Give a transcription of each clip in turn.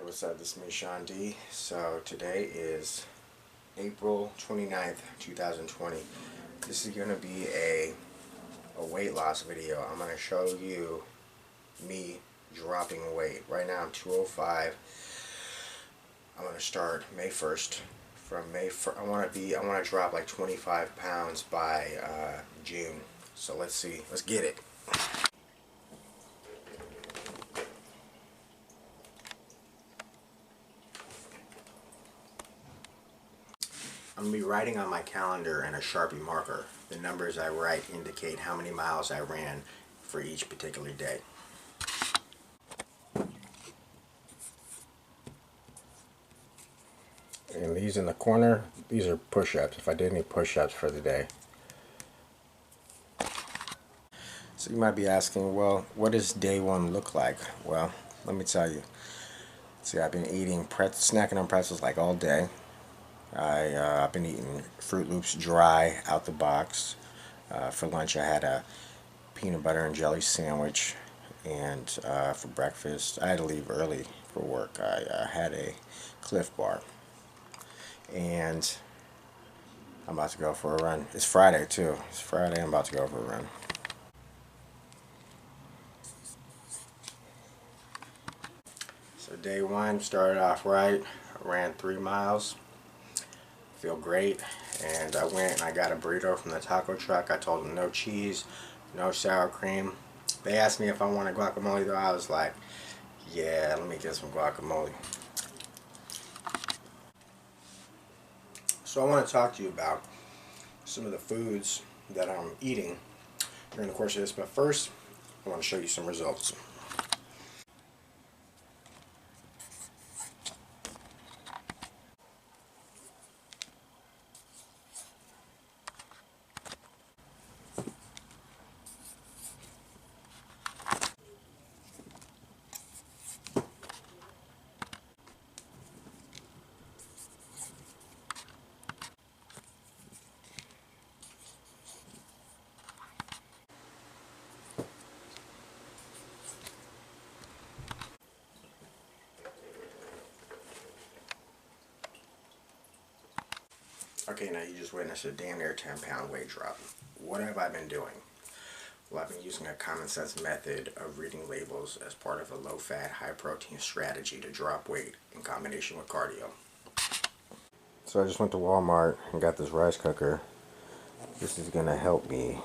What's up? This is me, Sean D. So today is April 29th, 2020. This is going to be a weight loss video. I'm going to show you me dropping weight. Right now I'm 205. I'm going to start May 1st. From May 1st, I want to drop like 25 pounds by June. So let's see. Let's get it. I'm going to be writing on my calendar and a Sharpie marker. The numbers I write indicate how many miles I ran for each particular day. And these in the corner, these are push-ups, if I did any push-ups for the day. So you might be asking, well, what does day one look like? Well, let me tell you. See, I've been eating snacking on pretzels like all day. I've been eating Fruit Loops dry out the box. For lunch I had a peanut butter and jelly sandwich, and for breakfast I had to leave early for work. I had a Cliff Bar, and I'm about to go for a run. It's Friday too. It's Friday. I'm about to go for a run. So day one started off right. I ran 3 miles. Feel great, and I went and I got a burrito from the taco truck. I told them no cheese, no sour cream. They asked me if I wanted guacamole though. I was like, yeah, let me get some guacamole. So I want to talk to you about some of the foods that I'm eating during the course of this, but first I want to show you some results. Okay, now you just witnessed a damn near 10-pound weight drop. What have I been doing? Well, I've been using a common sense method of reading labels as part of a low-fat, high-protein strategy to drop weight in combination with cardio. So I just went to Walmart and got this rice cooker. This is going to help me.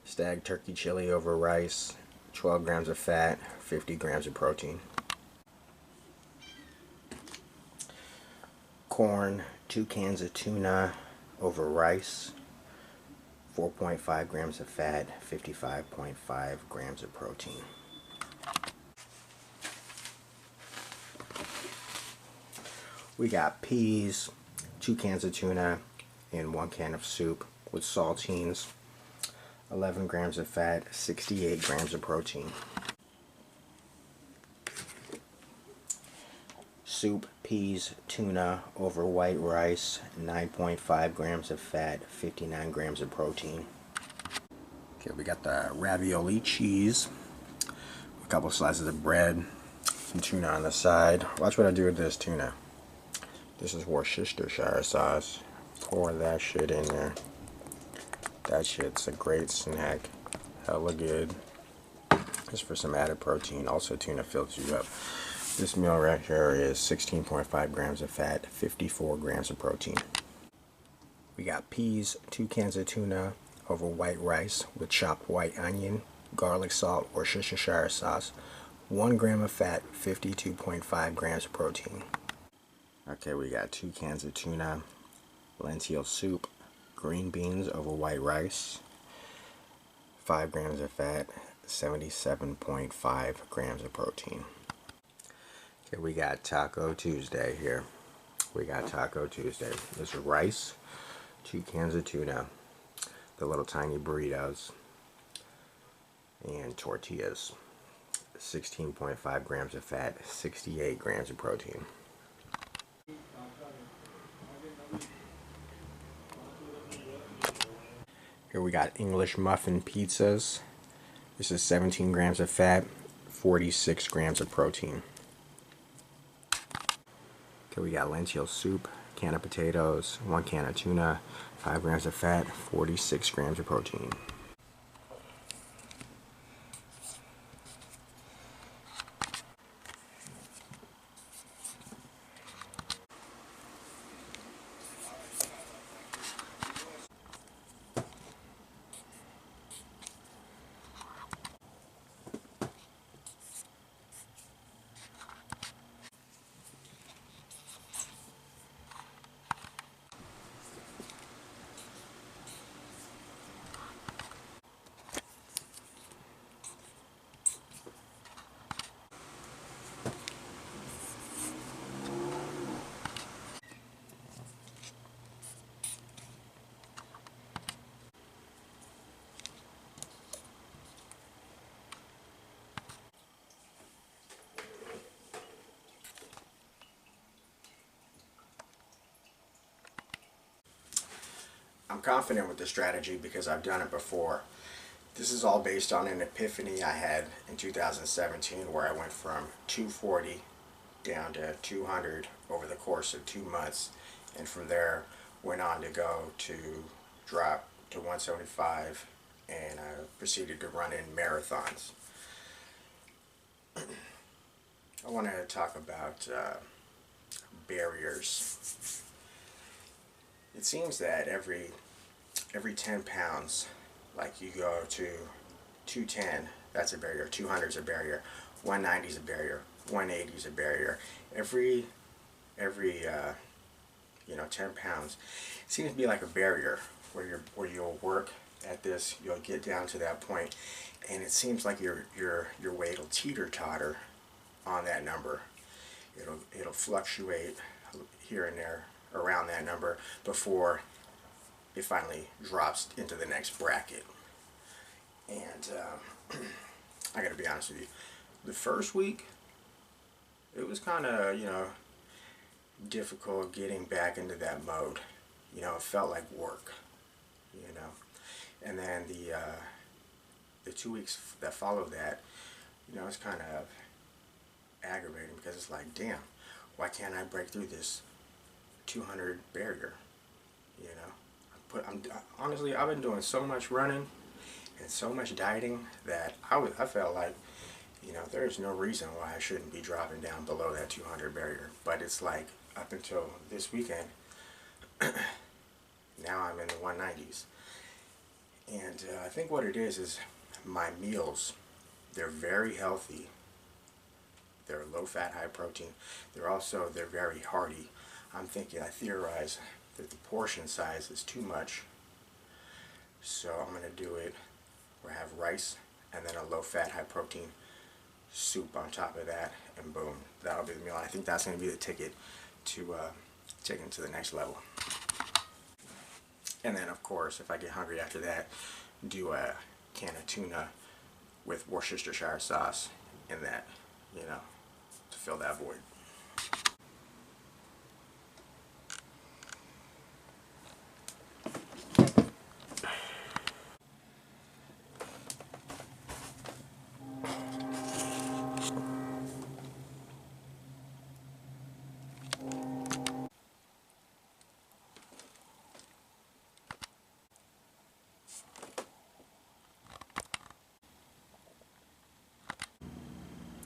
Stag turkey chili over rice, 12 grams of fat, 50 grams of protein. Corn, 2 cans of tuna over rice, 4.5 grams of fat, 55.5 grams of protein. We got peas, 2 cans of tuna, and 1 can of soup with saltines, 11 grams of fat, 68 grams of protein. Soup, peas, tuna over white rice, 9.5 grams of fat, 59 grams of protein. Okay, we got the ravioli cheese, a couple slices of bread, some tuna on the side. Watch what I do with this tuna. This is Worcestershire sauce. Pour that shit in there. That shit's a great snack. Hella good. Just for some added protein. Also, tuna fills you up. This meal right here is 16.5 grams of fat, 54 grams of protein. We got peas, 2 cans of tuna over white rice with chopped white onion, garlic salt, Worcestershire sauce, 1 gram of fat, 52.5 grams of protein. Okay, we got 2 cans of tuna, lentil soup, green beans over white rice, 5 grams of fat, 77.5 grams of protein. Okay, we got Taco Tuesday here. We got Taco Tuesday. This is rice, 2 cans of tuna, the little tiny burritos, and tortillas. 16.5 grams of fat, 68 grams of protein. Here we got English muffin pizzas, This is 17 grams of fat, 46 grams of protein. Okay, we got lentil soup, can of potatoes, 1 can of tuna, 5 grams of fat, 46 grams of protein. I'm confident with the strategy because I've done it before. This is all based on an epiphany I had in 2017 where I went from 240 down to 200 over the course of 2 months, and from there went on to go to drop to 175 and proceeded to run in marathons. I want to talk about barriers. It seems that every 10 pounds, like you go to 210, that's a barrier, 200 is a barrier, 190 is a barrier, 180 is a barrier. Every 10 pounds, it seems to be like a barrier where you'll work at this, you'll get down to that point, and it seems like your weight will teeter-totter on that number. It'll fluctuate here and there around that number before it finally drops into the next bracket. And I gotta be honest with you, the first week it was kind of difficult getting back into that mode. It felt like work, and then the 2 weeks that followed that, it's kind of aggravating because it's like, damn, why can't I break through this 200 barrier? Honestly, I've been doing so much running and so much dieting that I felt like, there's no reason why I shouldn't be dropping down below that 200 barrier. But it's like, up until this weekend, now I'm in the 190s. And I think what it is my meals, they're very healthy. They're low fat, high protein. They're very hearty. I theorize that the portion size is too much. So I'm going to do it where I have rice and then a low fat, high protein soup on top of that, and boom, that'll be the meal. I think that's going to be the ticket to taking it to the next level. And then of course, if I get hungry after that, do a can of tuna with Worcestershire sauce in that, to fill that void.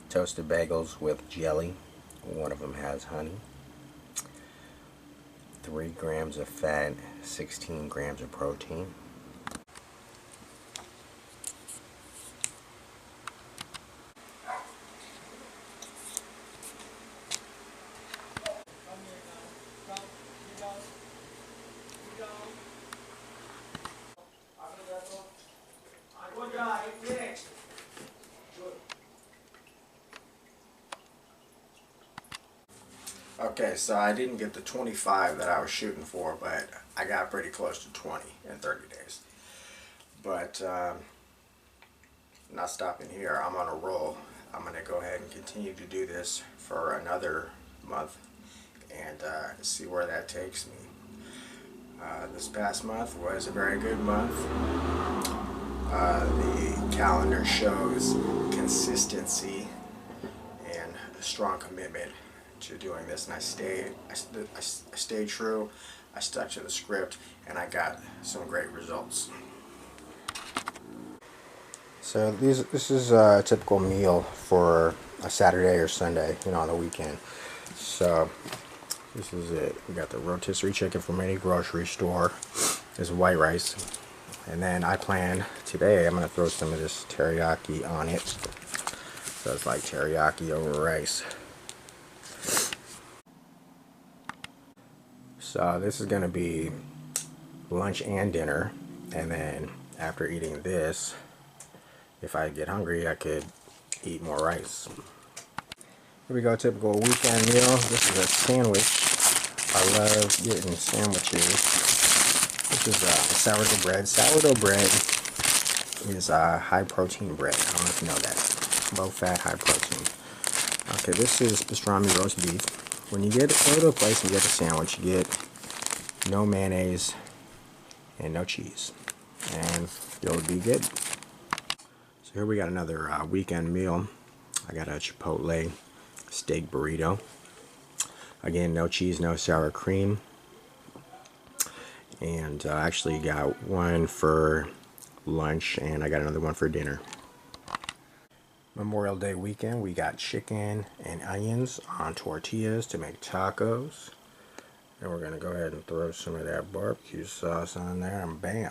Toasted bagels with jelly. One of them has honey. 3 grams of fat, 16 grams of protein. Okay, so I didn't get the 25 that I was shooting for, but I got pretty close to 20 in 30 days. But not stopping here. I'm on a roll. I'm going to go ahead and continue to do this for another month and see where that takes me. This past month was a very good month. The calendar shows consistency and a strong commitment to doing this, and I stayed true. I stuck to the script, and I got some great results. So this is a typical meal for a Saturday or Sunday, on the weekend. So this is it. We got the rotisserie chicken from any grocery store. This is white rice. And then I plan today, I'm going to throw some of this teriyaki on it. So it's like teriyaki over rice. So this is going to be lunch and dinner. And then after eating this, if I get hungry, I could eat more rice. Here we go, typical weekend meal. This is a sandwich. I love getting sandwiches. This is sourdough bread. Sourdough bread is high protein bread. I don't know if you know that. Low fat, high protein. Okay, this is pastrami roast beef. When you go to a place and get a sandwich, you get no mayonnaise and no cheese. And you'll be good. So here we got another weekend meal. I got a Chipotle steak burrito. Again, no cheese, no sour cream. And I actually got one for lunch, and I got another one for dinner. Memorial Day weekend, we got chicken and onions on tortillas to make tacos. And we're going to go ahead and throw some of that barbecue sauce on there, and bam.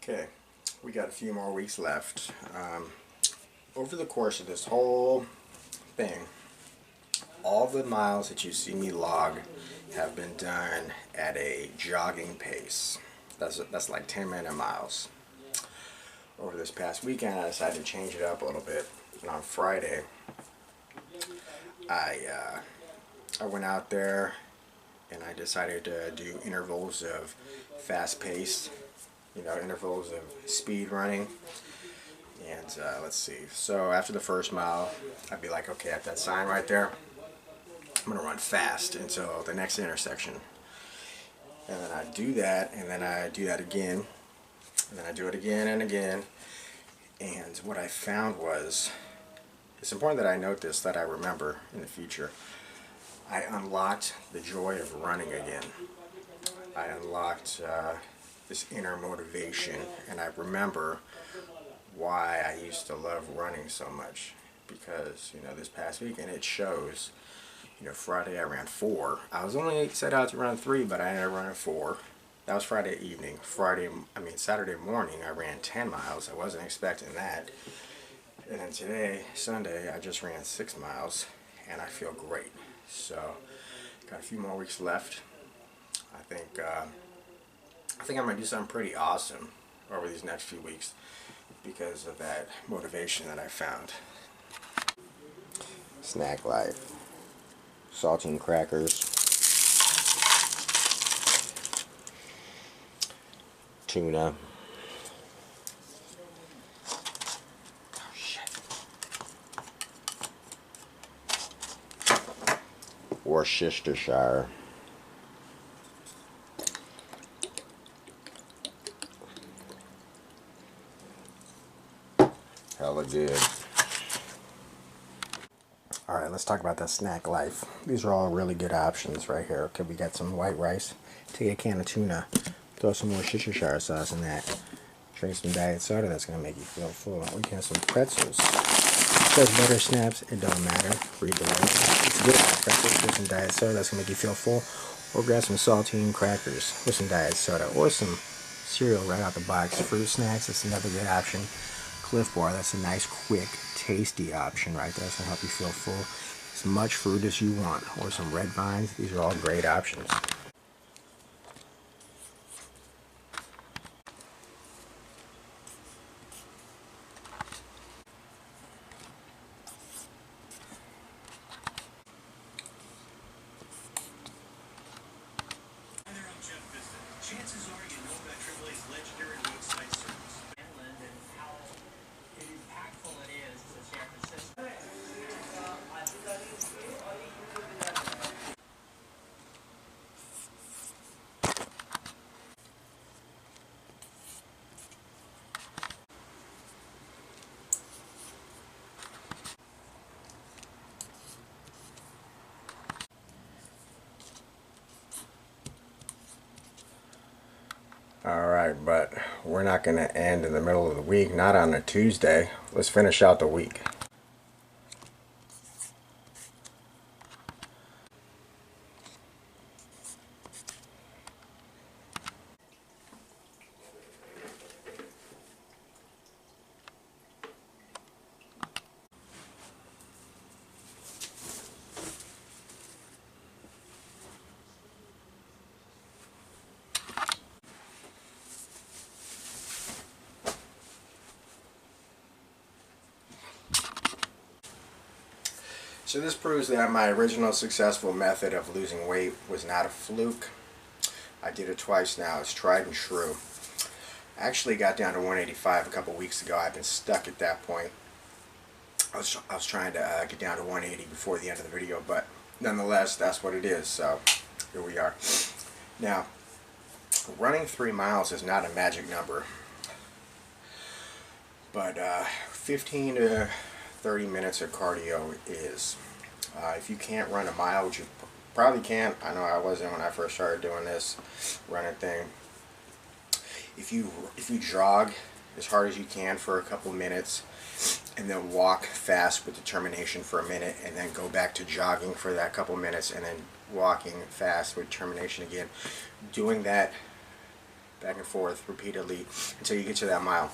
Okay, we got a few more weeks left. Over the course of this whole thing, all the miles that you see me log have been done at a jogging pace. That's like 10-minute miles. Over this past weekend, I decided to change it up a little bit. And on Friday, I went out there and I decided to do intervals of fast pace. Intervals of speed running. And let's see. So after the first mile, I'd be like, okay, at that sign right there, I'm going to run fast until the next intersection. And then I do that, and then I do that again. And then I do it again and again. And what I found was, it's important that I note this, that I remember in the future. I unlocked the joy of running again. I unlocked this inner motivation, and I remember why I used to love running so much, because this past weekend it shows. Friday I ran 4. I was only set out to run 3, but I ended up running 4. That was Friday evening. Saturday morning I ran 10 miles. I wasn't expecting that. And then today, Sunday, I just ran 6 miles, and I feel great. So got a few more weeks left. I think I'm going to do something pretty awesome over these next few weeks because of that motivation that I found. Snack life. Saltine crackers. Tuna. Oh, shit. Worcestershire. Hella good. Alright, let's talk about that snack life. These are all really good options right here. Okay, we got some white rice. Take a can of tuna. Throw some more Worcestershire sauce in that. Drink some diet soda, that's going to make you feel full. We can have some pretzels. Says butter snaps, it don't matter. Read the label. It's good. Pretzels with some diet soda, that's going to make you feel full. Or grab some saltine crackers with some diet soda. Or some cereal right out the box. Fruit snacks, that's another good option. Cliff Bar, that's a nice, quick, tasty option right there. It's gonna help you feel full. As much fruit as you want, or some red vines. These are all great options. Chances are you know about AAA's legendary roadside service. Inland and how impactful it is to San Francisco. Alright, but we're not going to end in the middle of the week, not on a Tuesday. Let's finish out the week. So this proves that my original successful method of losing weight was not a fluke. I did it twice now. It's tried and true. I actually got down to 185 a couple weeks ago. I've been stuck at that point. I was trying to get down to 180 before the end of the video, but nonetheless, that's what it is. So here we are. Now, running 3 miles is not a magic number, but 15 to 30 minutes of cardio is. If you can't run a mile, which you probably can't, I know I wasn't when I first started doing this running thing. If you jog as hard as you can for a couple minutes, and then walk fast with determination for a minute, and then go back to jogging for that couple minutes, and then walking fast with determination again, doing that back and forth repeatedly until you get to that mile.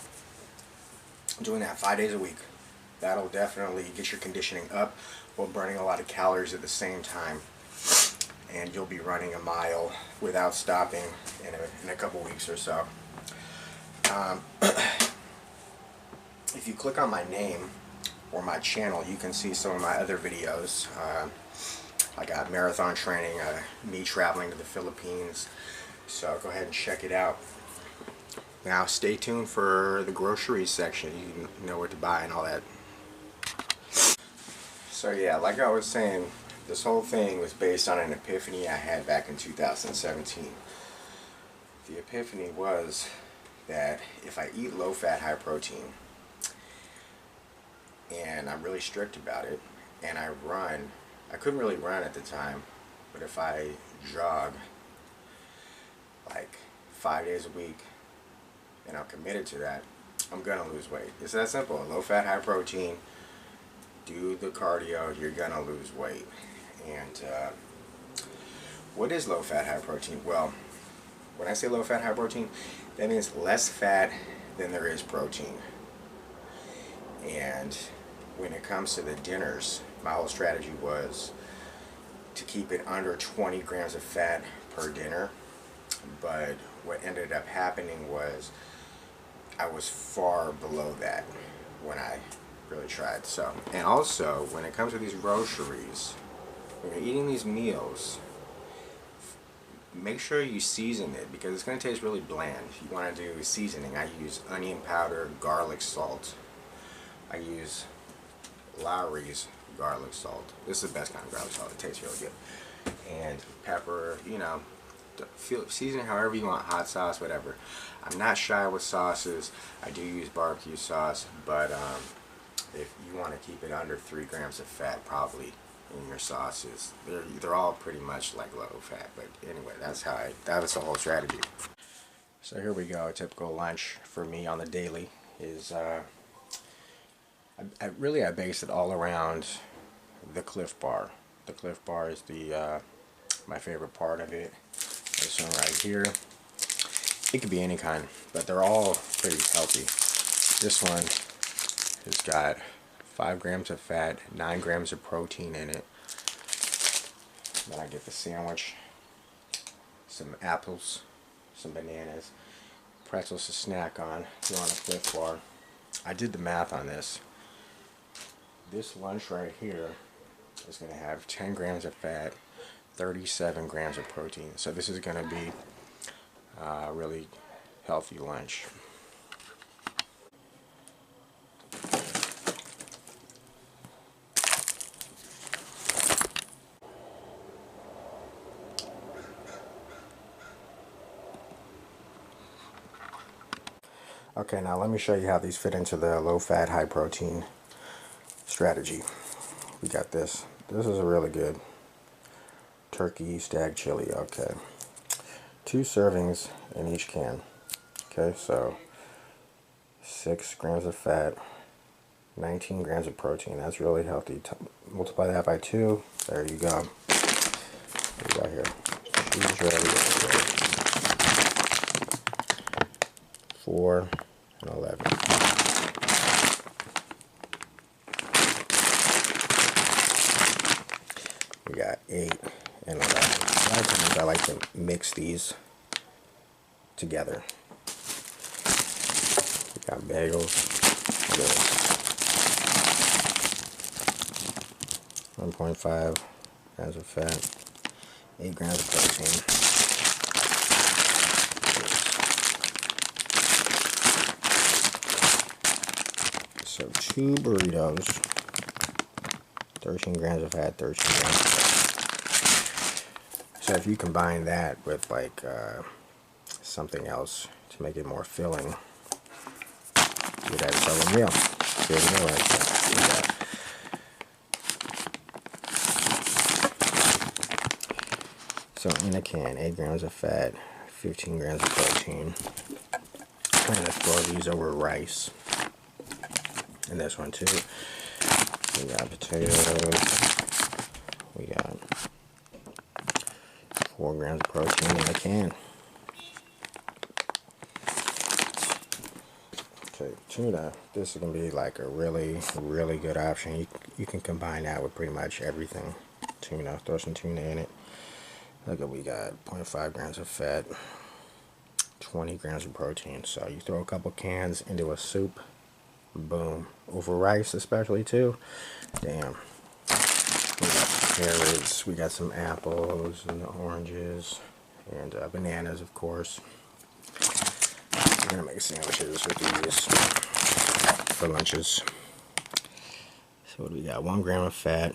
Doing that 5 days a week. That'll definitely get your conditioning up while burning a lot of calories at the same time. And you'll be running a mile without stopping in a couple weeks or so. If you click on my name or my channel, you can see some of my other videos. I got marathon training, me traveling to the Philippines. So go ahead and check it out. Now stay tuned for the groceries section. You know what to buy and all that. So yeah, like I was saying, this whole thing was based on an epiphany I had back in 2017. The epiphany was that if I eat low-fat, high-protein, and I'm really strict about it, and I run, I couldn't really run at the time, but if I jog like 5 days a week, and I'm committed to that, I'm gonna lose weight. It's that simple. Low-fat, high-protein, do the cardio, you're gonna lose weight. And what is low-fat, high-protein? Well, when I say low-fat, high-protein, that means less fat than there is protein. And when it comes to the dinners, my whole strategy was to keep it under 20 grams of fat per dinner. But what ended up happening was I was far below that when I really tried. So, and also when it comes to these groceries, when you're eating these meals, make sure you season it, because it's going to taste really bland. If you want to do seasoning, I use onion powder, garlic salt. I use Lowry's garlic salt. This is the best kind of garlic salt. It tastes really good. And pepper, you know, season it however you want, hot sauce, whatever. I'm not shy with sauces. I do use barbecue sauce, but if you want to keep it under 3 grams of fat probably in your sauces, they're all pretty much like low fat. But anyway, that was the whole strategy. So here we go. A typical lunch for me on the daily is I base it all around the Cliff Bar. The Cliff Bar is my favorite part of it. This one right here. It could be any kind, but they're all pretty healthy. This one has got 5 grams of fat, 9 grams of protein in it. Then I get the sandwich, some apples, some bananas, pretzels to snack on, throw on a Cliff Bar. I did the math on this. This lunch right here is going to have 10 grams of fat, 37 grams of protein. So this is going to be a really healthy lunch. Okay, now let me show you how these fit into the low-fat, high-protein strategy. We got this. This is a really good turkey stag chili. Okay, 2 servings in each can. Okay, so 6 grams of fat, 19 grams of protein. That's really healthy. Multiply that by 2. There you go. What do we got here? Cheese ready. 4 and 11. We got 8 and 11. A lot of times I like to mix these together. We got bagels. 1.5 grams of fat, 8 grams of protein. So 2 burritos, 13 grams of fat, 13 grams of fat. So if you combine that with like something else to make it more filling, you'd have a meal. Good meal right there. So in a can, 8 grams of fat, 15 grams of protein. I'm going to throw these over rice. And this one too. We got potatoes. We got 4 grams of protein in a can. Okay, tuna. This is going to be like a really, really good option. You can combine that with pretty much everything. Tuna. Throw some tuna in it. Look at, we got 0.5 grams of fat, 20 grams of protein. So you throw a couple cans into a soup. Boom. Over rice especially too. Damn. We got carrots, we got some apples and oranges and bananas, of course. We're gonna make sandwiches with these for lunches. So what do we got? 1 gram of fat,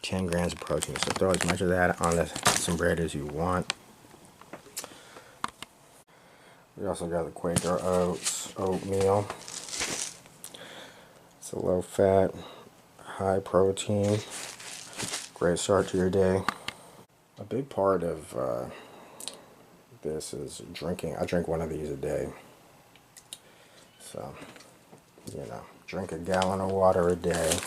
10 grams of protein. So throw as much of that on some bread as you want. We also got the Quaker Oats oatmeal. It's a low fat, high protein, great start to your day. A big part of this is drinking. I drink one of these a day. So, you know, drink a gallon of water a day.